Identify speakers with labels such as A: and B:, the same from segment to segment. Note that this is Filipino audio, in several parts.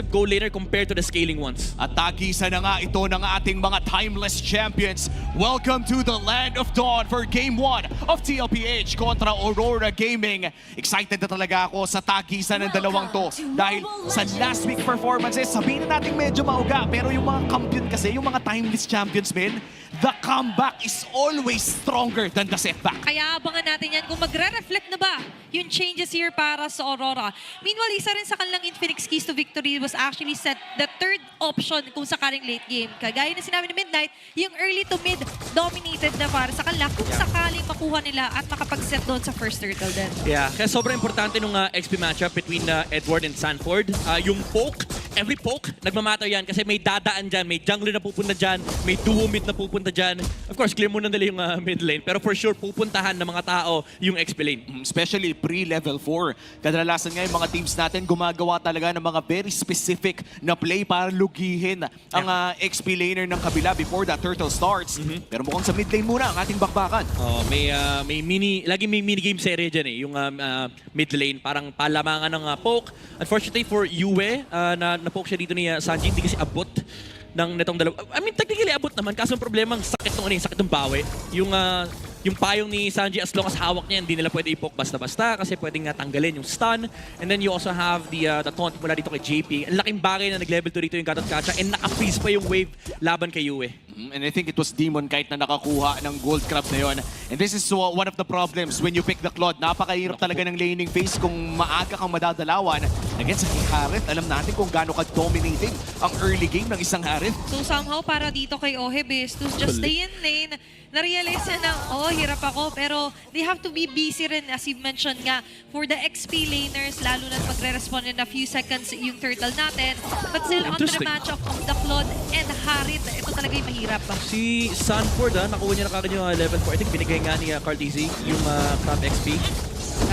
A: goal later compared to the scaling ones.
B: At tagisa na nga ito ng ating mga timeless champions. Welcome to the Land of Dawn for Game 1 of TLPH kontra Aurora Gaming. Excited na talaga ako sa tagisa ng dalawang to. Dahil sa last week performances, sabihin na natin medyo mauga. Pero yung mga champion kasi, yung mga timeless champions, men, the comeback is always stronger than the setback.
C: Kaya abangan natin yan kung magre-reflect na ba yung changes here para sa Aurora. Meanwhile, isa rin sa kanilang Infinix Keys to Victory was actually set the third option kung sakaling late game. Kagaya na sinabi ni Midnight, yung early to mid dominated na para sa kanila kung sakaling makuha nila at makapag-set doon sa first turtle din.
A: Yeah, kaya sobrang importante nung XP matchup between Edward and Sanford. Yung poke, every poke, nagmamatter yan kasi may dadaan dyan, may jungler na pupunta dyan, may duo mid na pupunta dyan. Of course, clear muna nila yung mid lane, pero for sure, pupuntahan ng mga tao yung XP lane.
B: Especially pre-level 4. Kadalasan nga yung mga teams natin gumagawa talaga ng mga very specific na play para lugihin ang XP laner ng kabila before the turtle starts. Pero mukhang sa mid lane muna ang ating bakbakan.
A: Lagi may mini game serye dyan yung mid lane, parang palamangan ng poke. Unfortunately for Yue, na-poke siya dito ni Sanji, hindi kasi abot ng netong dalawa. I mean, technically abot naman, kaso ang problema, ang sakit ng sakit ng bawi. Yung payong ni Sanji, as long as hawak niya, hindi nila pwede i-poke basta-basta kasi pwedeng tanggalin yung stun. And then you also have the taunt mula dito kay JP. Ang laking bagay na nag-level 2 dito yung Gatot Kacha and naka-freeze pa yung wave laban kay Yue.
B: And I think it was Demon Kite na nakakuha ng gold crab na yon. And this is one of the problems when you pick the Claude. Napakahirap talaga ng laning phase kung maaga kang madadalawan. Against sa Harith, alam natin kung gaano ka-dominating ang early game ng isang Harith.
C: So somehow para dito kay Oheb is to just stay in lane. Na-realize na hirap ako. Pero they have to be busy rin, as you mentioned nga, for the XP laners, lalo na magre-respond in a few seconds yung turtle natin. But still, on the matchup of the Claude and Harith, ito talaga yung mahirap.
A: Si Sanford, nakuha niya na kagad yung level 4. I think binigay nga ni Carl Dizzy yung top XP.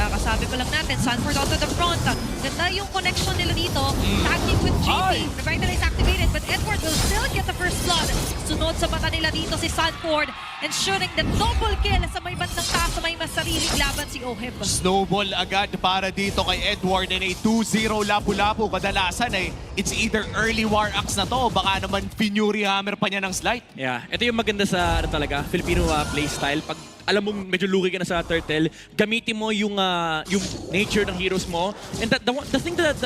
C: Kasabi ko lang natin, Sanford onto the front. Ganda yung connection nila dito. Tagging with JP. Revitalize activated, but Edward will still get the first blood. Sunod sa mata nila dito si Sanford, ensuring the double kill sa may bandang taas sa may mas sariling laban si Oheb.
B: Snowball agad para dito kay Edward and a 2-0 lapu-lapu. Kadalasan it's either early war axe na to, baka naman Fury Hammer pa niya ng slide.
A: Yeah, ito yung maganda sa talaga, Filipino playstyle. Pag alam mong medyo lugi ka na sa turtle, gamitin mo yung nature ng heroes mo. And the thing that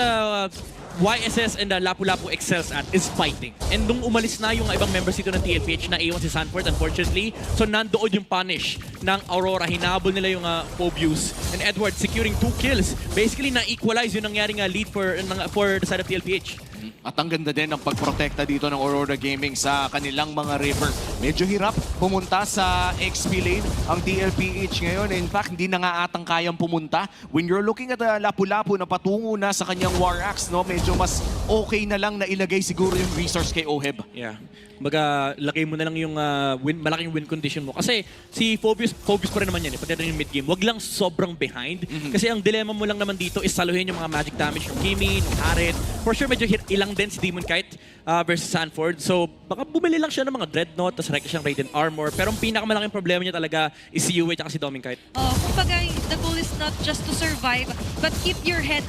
A: YSS and Lapu-Lapu excels at is fighting. And nung umalis na yung ibang members dito ng TLPH, na iwan si Sanford, unfortunately. So nandoon yung punish ng Aurora. Hinabol nila yung Phobius. And Edward securing 2 kills. Basically, na-equalize yung nangyaring lead for the side of TLPH.
B: At ang ganda din ng pagprotekta dito ng Aurora Gaming sa kanilang mga river. Medyo hirap pumunta sa XP lane ang TLPH ngayon. In fact, hindi na nga atang kayang pumunta. When you're looking at Lapu-Lapu na patungo na sa kanyang War Axe, no, medyo mas okay na lang na ilagay siguro yung resource kay Oheb.
A: Yeah. Lagay mo na lang yung malaking win condition mo. Kasi si Phobius pa rin naman yan. Pagdating yung mid-game, wag lang sobrang behind. Kasi ang dilemma mo lang naman dito is saluhin yung mga magic damage ng Kimi, ng Harith. For sure, medyo ilang din si Demon Kite versus Sanford. So, baka bumili lang siya ng mga Dreadnought, tapos rekta siyang Radiant Armor. Pero ang pinakamalaking problema niya talaga is si Yue at si Demon Kite.
C: Kumbaga, the goal is not just to survive, but keep your head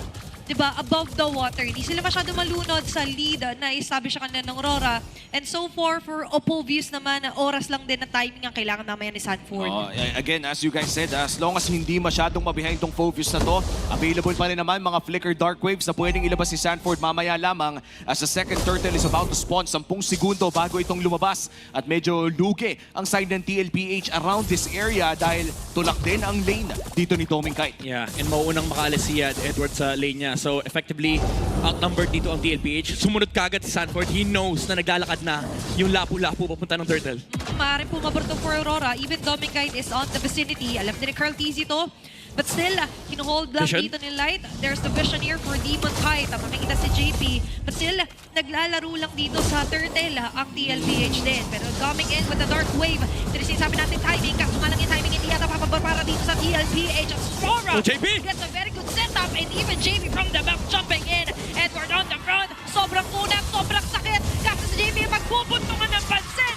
C: above the water. Hindi sila masyado malunod sa lead na establish kanila ng Aurora. And so far, for Opovius naman, oras lang din na timing ang kailangan naman ni Sanford.
B: Again, as you guys said, as long as hindi masyadong mabehind tong Phobius na to, available pa rin naman mga Flicker Dark Waves na pwedeng ilabas si Sanford mamaya lamang as the second turtle is about to spawn 10 segundo bago itong lumabas. At medyo lugi ang side ng TLPH around this area dahil tulak din ang lane dito ni Doming Kite.
A: Yeah, and mauunang makaalis si Edward sa lane niya. So effectively, outnumbered dito ang TLPH. Sumunod kagad si Sanford. He knows na naglalakad na yung Lapu-Lapu papunta ng turtle.
C: Maaaring pumabor to for Aurora. Even Doming Kite is on the vicinity. Alam din ni Carl Tizzy to. But still, kinuhold lang dito ni Light. There's the vision here for Demon Kite. Makikita si JP. But still, naglalaro lang dito sa turtle ang TLPH din. Pero coming in with the Dark Wave. Sinasabi natin timing. Kaso nga lang yung timing hindi yata papabor para dito sa TLPH. Aurora gets a very good setup. And even JP from the back jumping in. Edward on the front. Sobrang kunat, sobrang sakit. Kaso si JP magpupuntungan ng pansin.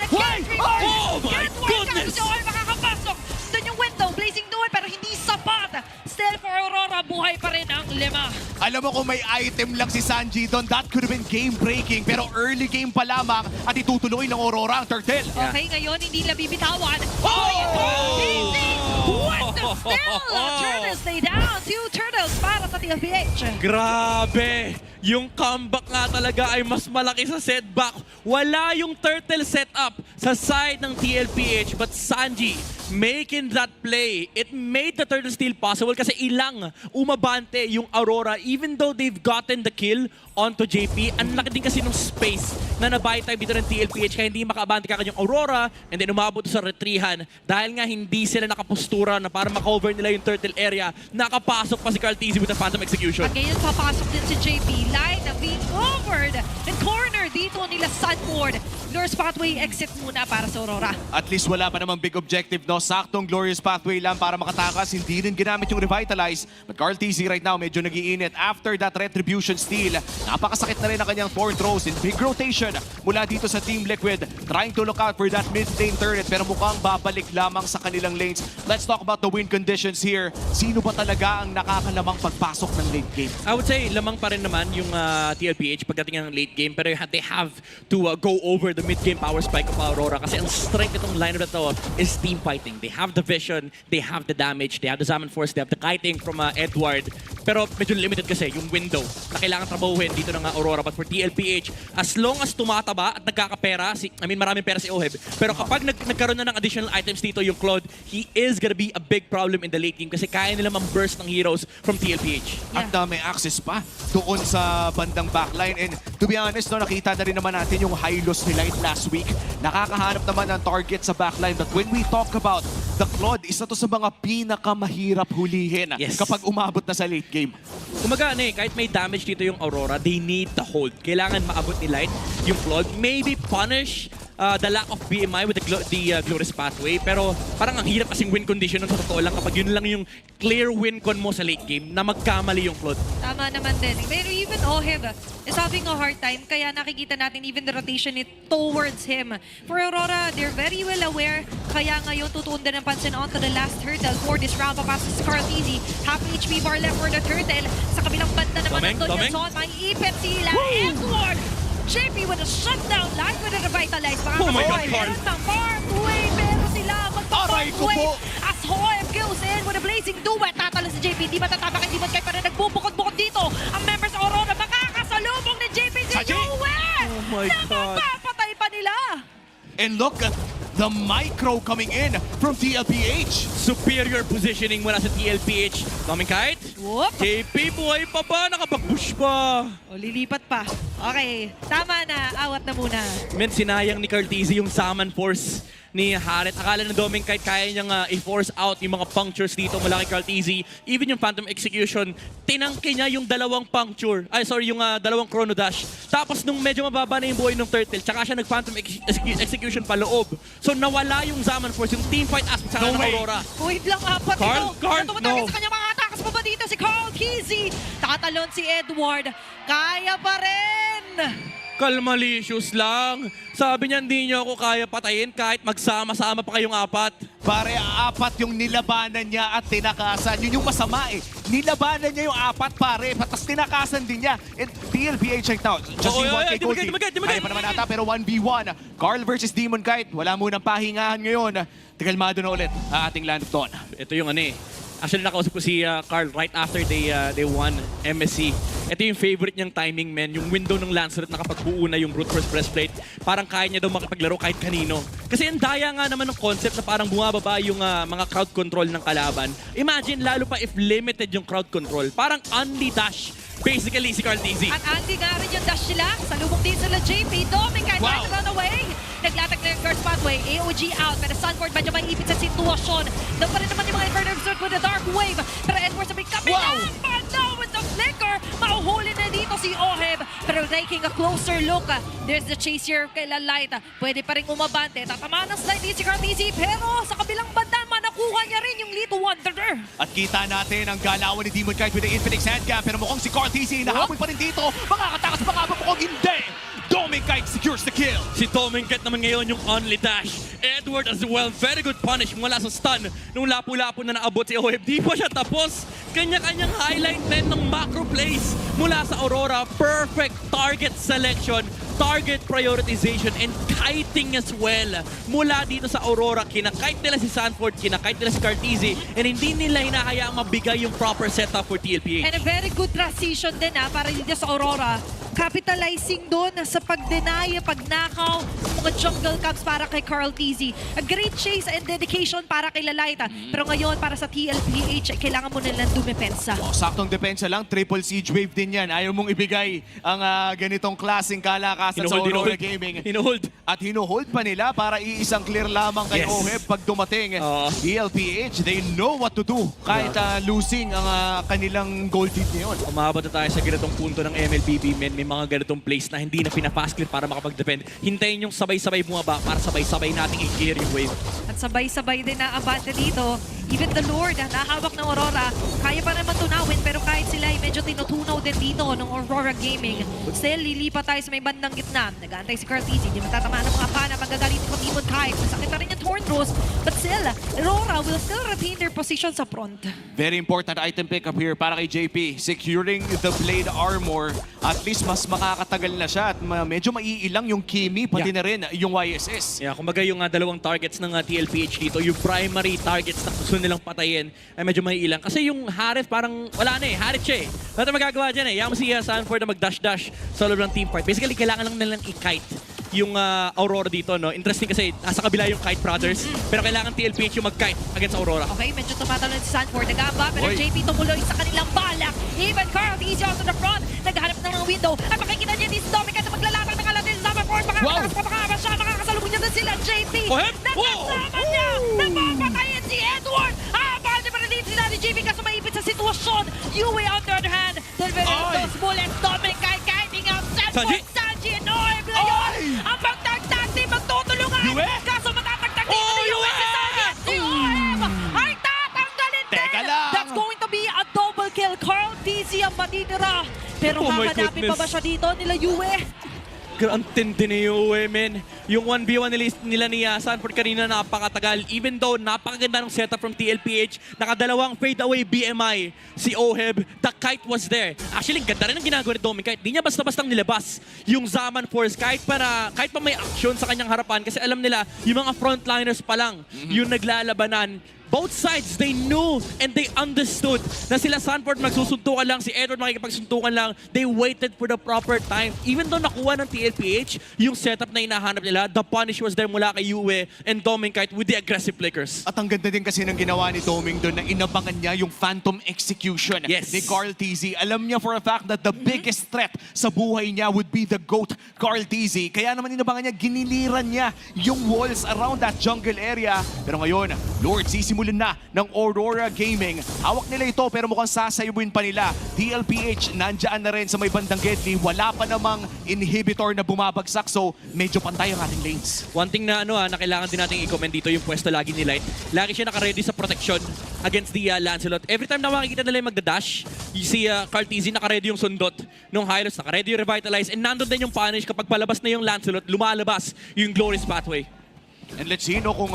A: Oh my goodness!
C: Kaso si Oheb makakapasok. Doon yung window, blazing doon pero hindi sapat. Still for Aurora, buhay pa rin ang lima.
B: Alam mo kung may item lang si Sanji doon, that could have been game-breaking. Pero early game pa lamang at itutuloy ng Aurora ang Turtle.
C: Okay, ngayon hindi nila bibitawan.
B: Oh!
C: Easy! What the fill? Turtles stay down. 2 turtles para sa TLPH.
A: Grabe! Yung comeback nga talaga ay mas malaki sa setback. Wala yung turtle setup sa side ng TLPH, but Sanji making that play. It made the turtle steal possible kasi ilang umabante yung Aurora even though they've gotten the kill onto JP. Ang laki din kasi ng space na nabuy time dito ng TLPH kaya hindi makaabante ka yung Aurora and then umabot sa retrihan dahil nga hindi sila nakapostura na para makover nila yung turtle area. Nakapasok pa si Carl TZ with the Phantom Execution.
C: At ngayon papasok din si JP. Line na being covered and corner dito nila Sunboard. Glorious Pathway exit muna para sa Aurora.
B: At least wala pa namang big objective, no? Saktong Glorious Pathway lang para makatakas. Hindi rin ginamit yung Revitalize. But Carl TZ right now medyo nag-iinit. After that Retribution steal, napakasakit na rin ang kanyang Thorn Throws in big rotation mula dito sa Team Liquid. Trying to look out for that mid lane turret pero mukhang babalik lamang sa kanilang lanes. Let's talk about the win conditions here. Sino ba talaga ang nakakalamang pagpasok ng late game?
A: I would say lamang pa rin naman yung TLPH pagdating ng late game pero they have to go over the mid-game power spike of Aurora kasi ang strength itong lineup na to is team fighting. They have the vision, they have the damage, they have the Zaman Force, they have the kiting from Edward. Pero medyo limited kasi yung window na kailangan trabahuin dito ng Aurora. But for TLPH, as long as tumataba at nagkakapera, maraming pera si Oheb. Pero kapag nagkaroon na ng additional items dito yung Claude, he is gonna be a big problem in the late game kasi kaya nila burst ng heroes from TLPH.
B: At may access pa doon sa bandang backline. And to be honest, no, nakita na rin naman natin yung high loss nila last week. Nakakahanap naman ng target sa backline. But when we talk about the Claude, isa to sa mga pinakamahirap hulihin kapag umabot na sa late game.
A: Kumaga, kahit may damage dito yung Aurora, they need the hold. Kailangan maabot ni Light yung Claude. Maybe punish the lack of BMI with the Glorious Pathway. Pero parang ang hirap kasing win condition nun sa totoo lang kapag yun lang yung clear win con mo sa late game na magkamali yung Claude.
C: Tama naman din. Pero even Oheb is having a hard time kaya nakikita natin even the rotation towards him. For Aurora, they're very well aware kaya ngayon tutuon din ang pansin onto the last turtle for this round. Papasok si Carl TZ. Half HP bar left for the turtle. Sa kabilang banda naman nandun yung Zon. May ipit sila. Edward! JP with a shutdown line with a Revitalize.
A: Oh my God, Carl!
C: Pathway, pero sila
B: Aray ko
C: magpa-pathway.
B: po!
C: As Hoeb goes in with a blazing duet. Tatalo si JP. Di matatama kay Demon Kai pero nagbubukod-bukod dito. Ang members sa Aurora makakasalubong ni JP si duet!
A: Oh my God!
C: Napapatay pa nila!
B: And look at the micro coming in from TLPH.
A: Superior positioning mula sa TLPH. Coming kite.
C: Whoop!
A: JP, buhay pa ba? Nakapag-push pa.
C: O, lilipat pa. Okay, tama na. Awat na muna.
A: Men, sinayang ni Carl TZ yung Zaman Force ni Harit. Akala na Doming Kite kaya niyang i-force out yung mga punctures dito mula kay Carl TZ. Even yung Phantom Execution, tinangke niya yung dalawang puncture. Yung dalawang Chrono Dash. Tapos nung medyo mababa na yung buhay ng Turtle, tsaka siya nag-Phantom Execution pa loob. So nawala yung Zaman Force, yung teamfight aspect sa ng Aurora.
C: Wait lang, apat
A: Carl,
C: ito.
A: Carl,
C: Tumatagin
A: no.
C: sa kanya, makatakas pa ba dito si Carl TZ? Tatalon si Edward. Kaya pa rin!
A: Kalmalicious lang. Sabi niya, hindi niyo ako kaya patayin kahit magsama-sama pa kayong apat.
B: Pare, apat yung nilabanan niya at tinakasan. Yun yung masama eh. Nilabanan niya yung apat, pare. Tapos tinakasan din niya. And TLPH right now, just
A: Oo,
B: yung 1 kay
A: di magay,
B: Cody.
A: di magay, di magay.
B: Kaya pa naman ata, pero 1v1. Carl versus Demon Kite. Wala munang pahingahan ngayon. Tigalmado na ulit ang ating Land of Dawn.
A: Ito yung actually nakausap ko si Carl right after they won MSC. Ito yung favorite niyang timing, men. Yung window ng Lancelot nakapagbuo na yung brute force breastplate. Parang kaya niya daw makipaglaro kahit kanino. Kasi ang daya nga naman ng concept na parang bumababa yung mga crowd control ng kalaban. Imagine lalo pa if limited yung crowd control. Parang only dash. Basically si Carl TZ.
C: At Andy nga rin yung dash nila. Salubong din sila JP. Doming kahit
B: Wow.
C: right run away. Naglatag na yung Girls Pathway. AOG out. Pero Sunford medyo may ipit sa sitwasyon. Doon pa rin naman yung mga Inferno Exert with the Dark Wave. Pero Edward sa may kapilang. But now with the flicker. Mauhuli na dito si Oheb. Pero taking a closer look. There's the chase here kay Light. Pwede pa rin umabante. Tatamaan ng slide din si Carl TZ. Pero sa kabilang banda, nakuha niya rin yung Little Wanderer.
B: At kita natin ang galawan ni Demon Kite with the Infinix Handcam. Pero mukhang si Carl TZ nahabol pa rin dito. Makakatakas pa nga ba mukhang hindi. Doming Kite secures the kill.
A: Si Doming Kite naman ngayon yung only dash. Edward as well. Very good punish mula sa stun. Nung lapu-lapu na naabot si Oheb. Di pa siya tapos. Kanya-kanyang highlight din ng macro plays mula sa Aurora. Perfect target selection, target prioritization, and kiting as well. Mula dito sa Aurora, kinakite nila si Sanford, kinakite nila si Carteezy, and hindi nila hinahayaang mabigay yung proper setup for TLPH.
C: And a very good transition din para dito sa Aurora. Capitalizing doon sa pag-deny, pag-knockout ng mga jungle camps para kay Carteezy. A great chase and dedication para kay Lalaita. Pero ngayon, para sa TLPH, kailangan mo nilang dumepensa.
B: Saktong depensa lang, triple siege wave din yan. Ayaw mong ibigay ang ganitong klaseng kalakasan sa Aurora Gaming.
A: Hinuhold.
B: At hinuhold pa nila para iisang clear lamang kay
A: Yes.
B: Oheb pag dumating. TLPH, they know what to do kahit losing ang kanilang gold lead ngayon.
A: Umabot na tayo sa ganitong punto ng MLBB, men. May mga ganitong plays na hindi na pinafast clear para makapag-defend. Hintayin yung sabay-sabay bumaba para sabay-sabay nating i-clear yung wave.
C: At sabay-sabay din na abante dito. Even the Lord na nahawak ng Aurora, kaya pa naman tunawin, pero kahit sila ay medyo tinutunaw din dito ng Aurora Gaming. Still, lilipat tayo sa may bandang gitna. Nag-aantay si Carteezy, di matatamaan ng mga pana, magagalit ko Demon Kite. Masakit na rin yung Thorn Rose, but still, Aurora will still retain their position sa front.
B: Very important item pickup here para kay JP. Securing the blade armor. At least mas makakatagal na siya at medyo maiilang yung Kimi, pati na rin yung YSS.
A: Yeah, kumbaga yung dalawang targets ng TLPH dito, yung primary targets na gusto nilang patayin ay medyo may ilang. Kasi yung Harith parang wala na eh. Harith siya eh. Wala tayong magagawa dyan eh. Yung si Sanford na mag-dash-dash sa loob ng team fight. Basically, kailangan lang nilang i-kite yung Aurora dito, no? Interesting kasi nasa kabila yung Kite Brothers, pero kailangan TLPH yung mag-kite against Aurora.
C: Okay, medyo tumatalon si Sanford. Nag-amba, pero
B: Oy.
C: JP tumuloy sa kanilang balak. Even Carteezy out to the front. Naghahanap ng window. At makikita niya din si Dominic at maglalatag ng alatin sa Sanford. Makakakas pa, makakakas siya. Makakasalubong niya din sila. JP.
A: Oheb!
C: Nakasama niya. Napapatayin si Edward. Habang pa rin dito sila ni JP kaso maipit sa sitwasyon. Yue on the other hand. Delivering those bullets. Dominic kiting out. Sanford, Sanji, and Oheb ngayon. Ang pagtagtag team magtutulungan.
B: Yue?
C: Kaso matatagtag din ni Yue si Sanji. Si Oheb ay tatanggalin din.
B: Teka lang.
C: That's going to be a double kill. Carteezy ang matitira. Pero
A: Oh my
C: hahanapin pa ba
A: goodness.
C: siya dito nila Yue?
A: Ang tindi ni Yue, men. Yung 1v1 nila ni Sanford kanina napakatagal. Even though napakaganda ng setup from TLPH, nakadalawang fade-away BMI si Oheb. The kite was there. Actually, ganda rin ang ginagawa ni Dominic Kite. Di niya basta-bastang nilabas yung Zaman Force kahit pa may action sa kanyang harapan kasi alam nila yung mga frontliners pa lang yung naglalabanan. Both sides, they knew and they understood na sila Sanford magsusuntukan lang, si Edward makikipagsuntukan lang. They waited for the proper time. Even though nakuha ng TLPH yung setup na hinahanap nila, the punish was there mula kay Yue and Dominic Kite with the aggressive flickers.
B: At ang ganda din kasi ng ginawa ni Doming doon na inabangan niya yung phantom execution
A: Yes.
B: ni Carteezy. Alam niya for a fact that the biggest threat sa buhay niya would be the GOAT, Carteezy. Kaya naman inabangan niya, giniliran niya yung walls around that jungle area. Pero ngayon, Lord, sisimulan na ng Aurora Gaming. Hawak nila ito pero mukhang sasayawin pa nila. TLPH nandyan na rin sa may bandang Gedli. Wala pa namang inhibitor na bumabagsak so medyo pantay ang ating lanes.
A: One thing na na kailangan din natin i-comment dito yung pwesto lagi ni Light. Lagi siya naka-ready sa protection against the Lancelot. Every time na makikita nila yung magdadash, si Carteezy naka-ready yung sundot nung Hylos, naka-ready yung Revitalize, and nandun din yung punish kapag palabas na yung Lancelot, lumalabas yung Glorious Pathway.
B: And let's see kung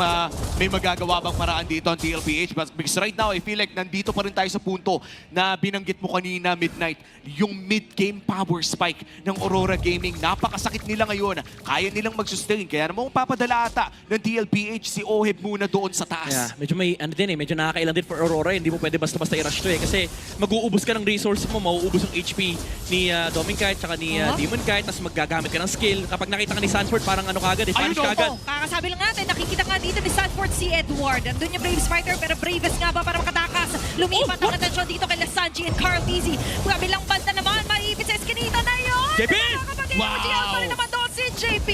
B: may magagawa bang paraan dito ang TLPH. But because right now, I feel like nandito pa rin tayo sa punto na binanggit mo kanina, Midnight, yung mid-game power spike ng Aurora Gaming. Napakasakit nila ngayon. Kaya nilang mag-sustain. Kaya namang papadala ata ng TLPH si Oheb muna doon sa taas.
A: Yeah, medyo may medyo nakakailan din for Aurora. Hindi mo pwede basta-basta i-rush to eh. Kasi mag-uubos ka ng resources mo, mauubos ang HP ni Dominic Kite tsaka ni Demon Kite, tapos maggagamit ka ng skill. Kapag nakita ka ni Sanford, parang kagad,
B: Ayun,
A: punish ka agad.
C: Kakasabi lang natin, nakikita nga dito ni Sanford si Edward. Andun yung Braves fighter, pero bravest nga ba para makatakas? Lumipat ang atensyon dito kay Sanji and Carteezy. Kabilang banda naman, maipit sa eskinita na yun!
A: JP!
C: Wow! Pa rin naman doon si JP.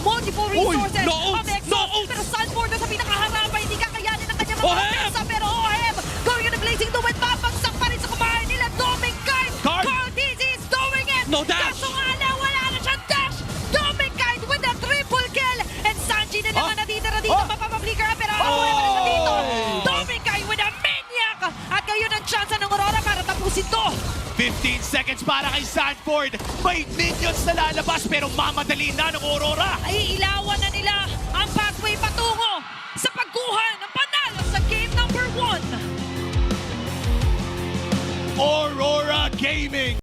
C: Multiple resources
A: no ult!
C: of Exo.
A: No ult!
C: Pero Sanford doon sa pinakaharapan, hindi kakayanin ng kanyang mga
A: Oheb!
C: offensa. Pero Oheb, going on the blazing duet, babagsak pa rin sa kumain nila. Dominic Kite! Carteezy is doing it!
A: No dash!
C: Kaso nga na, wala na siyang dash! Dominic Kite with a triple kill! And Sanji na naman natitira dito, mapapaplikar pero wala pa naman dito. Dominic Kite with a maniac! At ngayon ang chance ng Aurora para tapusin to.
B: 15 seconds para kay Sanford. May minions na lalabas pero mamadali na ng Aurora.
C: Ay, ilawan na nila ang pathway patungo
B: Aurora Gaming.